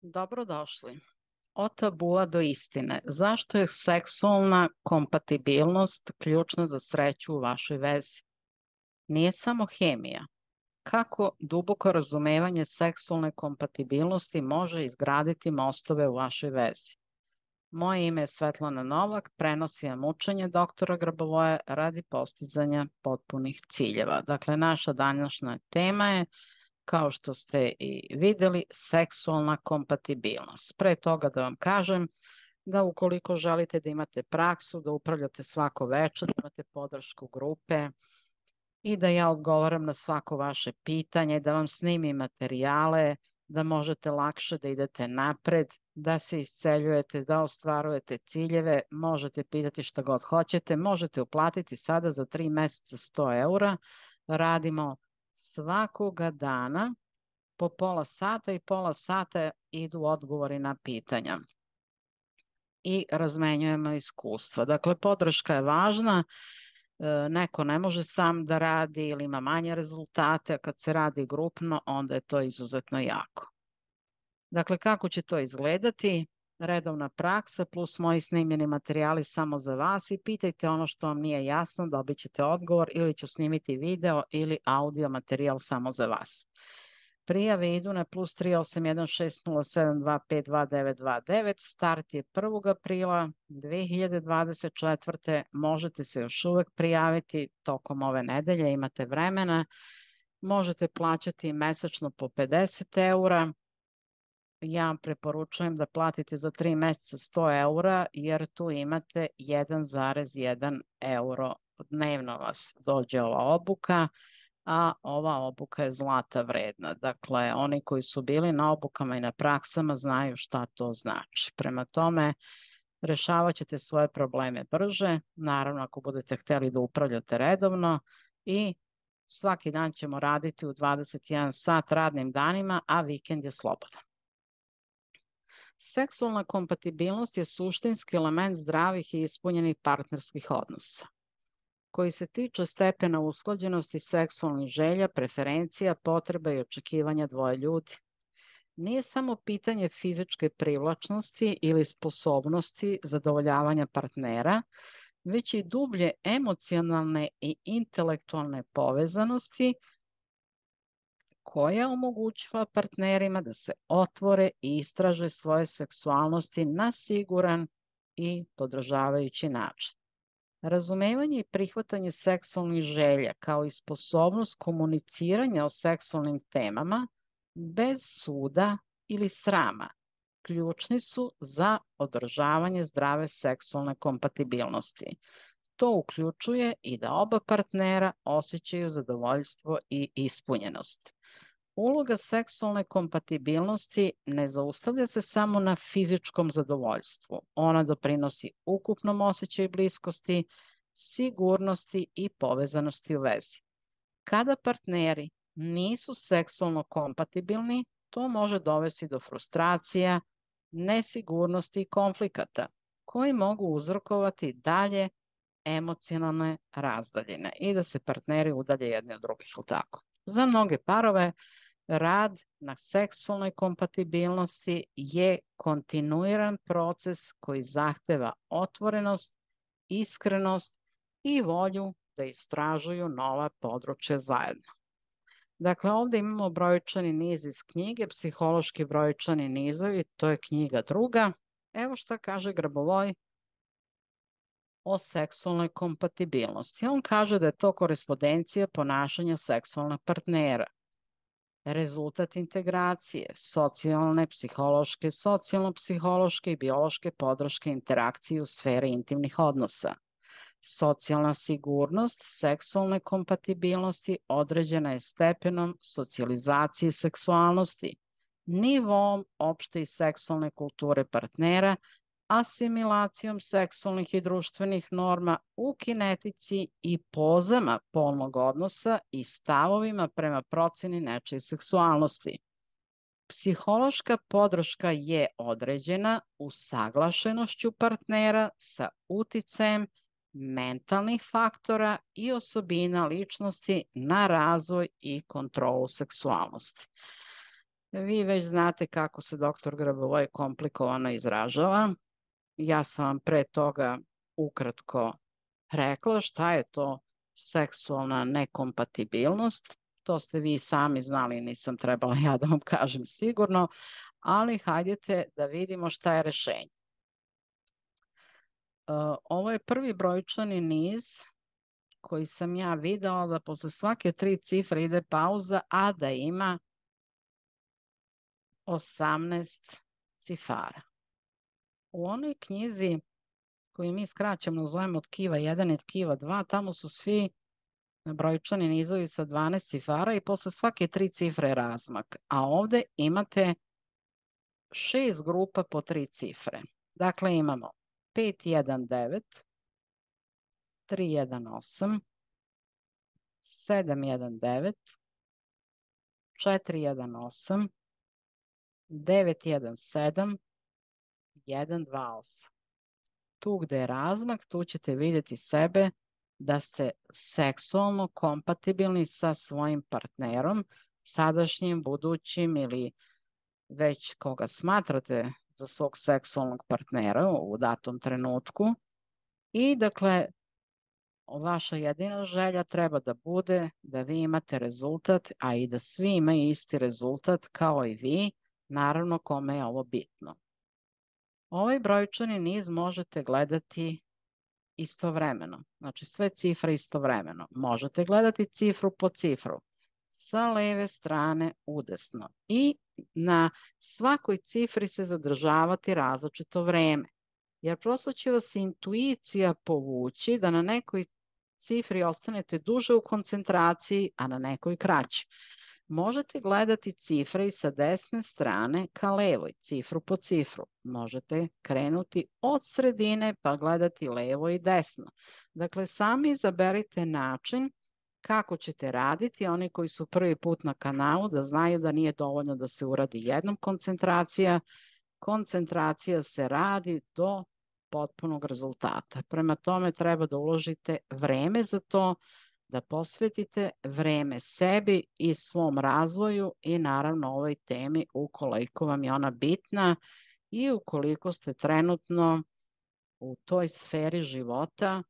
Dobrodošli. Od tabua do istine. Zašto je seksualna kompatibilnost ključna za sreću u vašoj vezi? Nije samo hemija. Kako duboko razumevanje seksualne kompatibilnosti može izgraditi mostove u vašoj vezi? Moje ime je Svetlana Novak, prenosim vam učenje doktora Grabovoja radi postizanja potpunih ciljeva. Dakle, naša današnja tema je, kao što ste i videli, seksualna kompatibilnost. Pre toga da vam kažem da ukoliko želite da imate praksu, da upravljate svako večer, da imate podršku grupe i da ja odgovaram na svako vaše pitanje, da vam snimim materijale, da možete lakše da idete napred, da se isceljujete, da ostvarujete ciljeve, možete pitati šta god hoćete, možete uplatiti sada za 3 meseca 100 eura. Radimo svakoga dana po pola sata i pola sata idu odgovori na pitanja i razmenjujemo iskustva. Dakle, podrška je važna. Neko ne može sam da radi ili ima manje rezultate, a kad se radi grupno, onda je to izuzetno jako. Dakle, kako će to izgledati? Redovna praksa plus moji snimljeni materijali samo za vas i pitajte ono što vam nije jasno, dobit ćete odgovor ili ću snimiti video ili audio materijal samo za vas. Prijave idu na plus 3816072522929. Start je 1. aprila 2024. Možete se još uvek prijaviti tokom ove nedelje, imate vremena. Možete plaćati mesečno po 50 eura. Ja vam preporučujem da platite za 3 meseca 100 eura, jer tu imate 1,1 euro dnevno vas dođe ova obuka, a ova obuka je zlata vredna. Dakle, oni koji su bili na obukama i na praksama znaju šta to znači. Prema tome, rešavat ćete svoje probleme brže, naravno ako budete hteli da upravljate redovno, i svaki dan ćemo raditi u 21 sat radnim danima, a vikend je slobodan. Seksualna kompatibilnost je suštinski element zdravih i ispunjenih partnerskih odnosa, koji se tiče stepena usklađenosti seksualnih želja, preferencija, potreba i očekivanja dvoje ljudi. Nije samo pitanje fizičke privlačnosti ili sposobnosti zadovoljavanja partnera, već i dublje emocionalne i intelektualne povezanosti koja omogućava partnerima da se otvore i istraže svoje seksualnosti na siguran i podržavajući način. Razumevanje i prihvatanje seksualnih želja, kao i sposobnost komuniciranja o seksualnim temama bez suda ili srama, ključni su za održavanje zdrave seksualne kompatibilnosti. To uključuje i da oba partnera osjećaju zadovoljstvo i ispunjenost. Uloga seksualne kompatibilnosti ne zaustavlja se samo na fizičkom zadovoljstvu. Ona doprinosi ukupnom osjećaju bliskosti, sigurnosti i povezanosti u vezi. Kada partneri nisu seksualno kompatibilni, to može dovesti do frustracija, nesigurnosti i konflikata, koji mogu uzrokovati dalje emocionalne razdaljine i da se partneri udalje jedni od drugih, ili tako. Za mnoge parove rad na seksualnoj kompatibilnosti je kontinuiran proces koji zahteva otvorenost, iskrenost i volju da istražuju nova područja zajedno. Dakle, ovde imamo brojčani niz iz knjige, Psihološki brojčani nizovi, to je knjiga druga. Evo šta kaže Grabovoj o seksualnoj kompatibilnosti. On kaže da je to korespondencija ponašanja seksualnog partnera, rezultat integracije, socijalne, psihološke, socijalno-psihološke i biološke podrške interakcije u sferi intimnih odnosa. Socijalna sigurnost seksualne kompatibilnosti određena je stepenom socijalizacije seksualnosti, nivom opšte i seksualne kulture partnera, asimilacijom seksualnih i društvenih norma u kinetici i pozama polnog odnosa i stavovima prema proceni nečije seksualnosti. Psihološka podrška je određena usaglašenošću partnera sa uticajem mentalnih faktora i osobina ličnosti na razvoj i kontrolu seksualnosti. Vi već znate kako se doktor Grabovoj komplikovano izražava. Ja sam vam pre toga ukratko rekla šta je to seksualna nekompatibilnost. To ste vi sami znali, nisam trebala ja da vam kažem sigurno, ali hajdete da vidimo šta je rešenje. Ovo je prvi brojčani niz koji sam ja videla da posle svake 3 cifre ide pauza, a da ima 18 cifara. U onoj knjizi koju mi skraćeno zovemo tkiva 1 i tkiva 2, tamo su svi brojčani nizovi sa 12 cifara i posle svake 3 cifre je razmak. A ovde imate 6 grupa po 3 cifre. Dakle, imamo 519, 318, 719, 418, 917, 128. Tu gde je razmak, tu ćete vidjeti sebe da ste seksualno kompatibilni sa svojim partnerom, sadašnjim, budućim ili već koga smatrate za svog seksualnog partnera u datom trenutku. I dakle, vaša jedina želja treba da bude da vi imate rezultat, a i da svi imaju isti rezultat kao i vi, naravno kome je ovo bitno. Ovaj brojčani niz možete gledati istovremeno, znači sve cifre istovremeno. Možete gledati cifru po cifru, sa leve strane udesno i na svakoj cifri se zadržavati različito vreme, jer prosto će vas intuicija povući da na nekoj cifri ostanete duže u koncentraciji, a na nekoj kraće. Možete gledati cifre i sa desne strane ka levoj, cifru po cifru. Možete krenuti od sredine pa gledati levo i desno. Dakle, sami izaberite način kako ćete raditi. Oni koji su prvi put na kanalu da znaju da nije dovoljno da se uradi jednom koncentracija. Koncentracija se radi do potpunog rezultata. Prema tome treba da uložite vreme za to, da posvetite vreme sebi i svom razvoju i naravno ovoj temi ukoliko vam je ona bitna i ukoliko ste trenutno u toj sferi života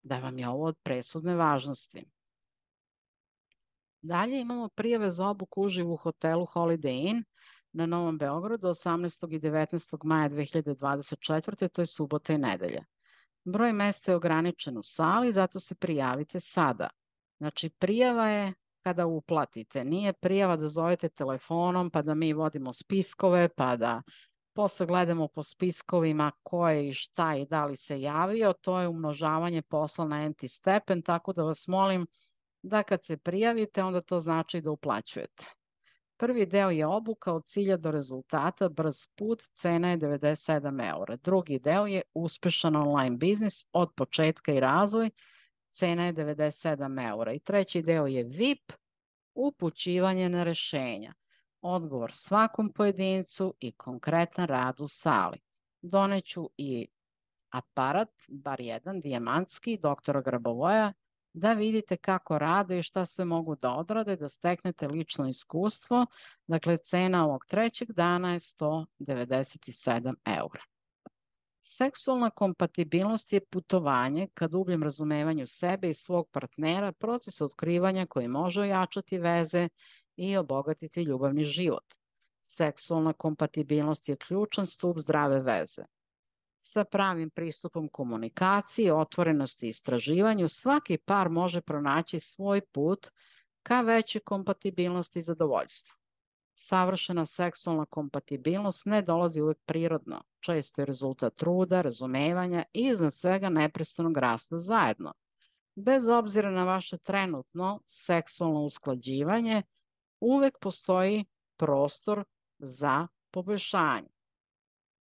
da vam je ovo od presudne važnosti. Dalje imamo prijave za obuku uživo u hotelu Holiday Inn na Novom Beogradu 18. i 19. maja 2024. To je subota i nedelja. Broj mesta je ograničen u sali, zato se prijavite sada. Znači, prijava je kada uplatite. Nije prijava da zovete telefonom, pa da mi vodimo spiskove, pa da posle gledamo po spiskovima ko je i šta i da li se javio. To je umnožavanje posla na enti stepen, tako da vas molim da kad se prijavite, onda to znači da uplaćujete. Prvi deo je obuka od cilja do rezultata, brz put, cena je 97 eura. Drugi deo je uspešan online biznis od početka i razvoj, cena je 97 eura. I treći deo je VIP, upućivanje na rešenja, odgovor svakom pojedincu i konkretan rad u sali. Doneću i aparat, bar jedan, dijamantski, doktora Grabovoja, da vidite kako rade i šta sve mogu da odrade, da steknete lično iskustvo. Dakle, cena ovog trećeg dana je 197 eura. Seksualna kompatibilnost je putovanje ka dubljem razumevanju sebe i svog partnera, proces otkrivanja koji može ojačati veze i obogatiti ljubavni život. Seksualna kompatibilnost je ključan stub zdrave veze. Sa pravim pristupom komunikaciji, otvorenosti i istraživanju, svaki par može pronaći svoj put ka većoj kompatibilnosti i zadovoljstvu. Savršena seksualna kompatibilnost ne dolazi uvek prirodno, često je rezultat truda, razumevanja i iznad svega neprestanog rasta zajedno. Bez obzira na vaše trenutno seksualno usklađivanje, uvek postoji prostor za poboljšanje,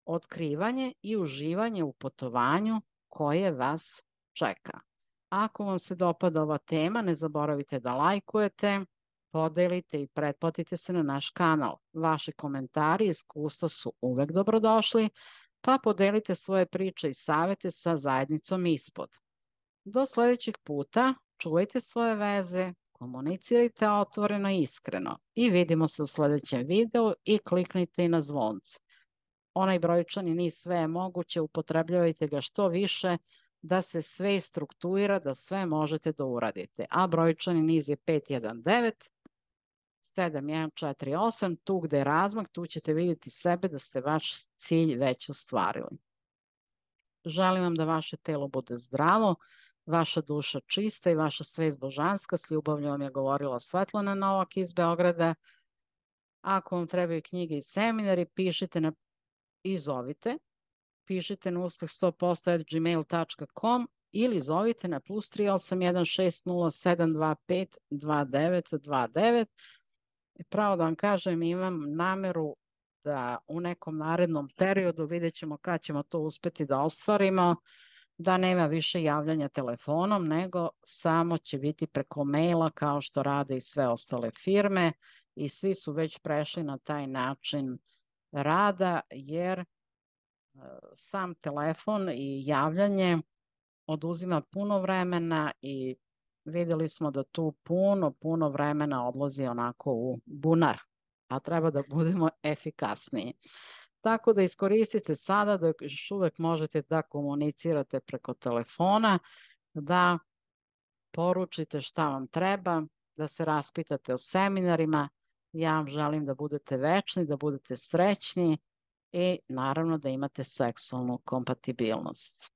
otkrivanje i uživanje u putovanju koje vas čeka. Ako vam se dopada ova tema, ne zaboravite da lajkujete, podelite i pretplatite se na naš kanal. Vaši komentari i iskustva su uvek dobrodošli, pa podelite svoje priče i savete sa zajednicom ispod. Do sledećeg puta, čuvajte svoje veze, Komunicirajte otvoreno i iskreno i vidimo se u sledećem videu i kliknite i na zvonce. Onaj brojčani niz sve je moguće, upotrebljavajte ga što više da se sve struktuira, da sve možete da uradite. A brojčani niz je 519, 7148, tu gde je razmak, tu ćete vidjeti sebe da ste vaš cilj već ostvarili. Želim vam da vaše telo bude zdravo, vaša duša čista i vaša svest božanska. S ljubavlju vam je govorila Svetlana Novak iz Beograda. Ako vam trebaju knjige i seminari, i zovite. Pišite na uspeh100%@gmail.com ili zovite na +38160725229. Pravo da vam kažem, imam nameru da u nekom narednom periodu, vidjet ćemo kad ćemo to uspeti da ostvarimo, da nema više javljanja telefonom, nego samo će biti preko maila kao što rade i sve ostale firme i svi su već prešli na taj način rada, jer sam telefon i javljanje oduzima puno vremena i videli smo da tu puno vremena odlazi onako u bunar, a treba da budemo efikasniji. Tako da iskoristite sada da još uvek možete da komunicirate preko telefona, da poručite šta vam treba, da se raspitate o seminarima. Ja vam želim da budete večni, da budete srećni i naravno da imate seksualnu kompatibilnost.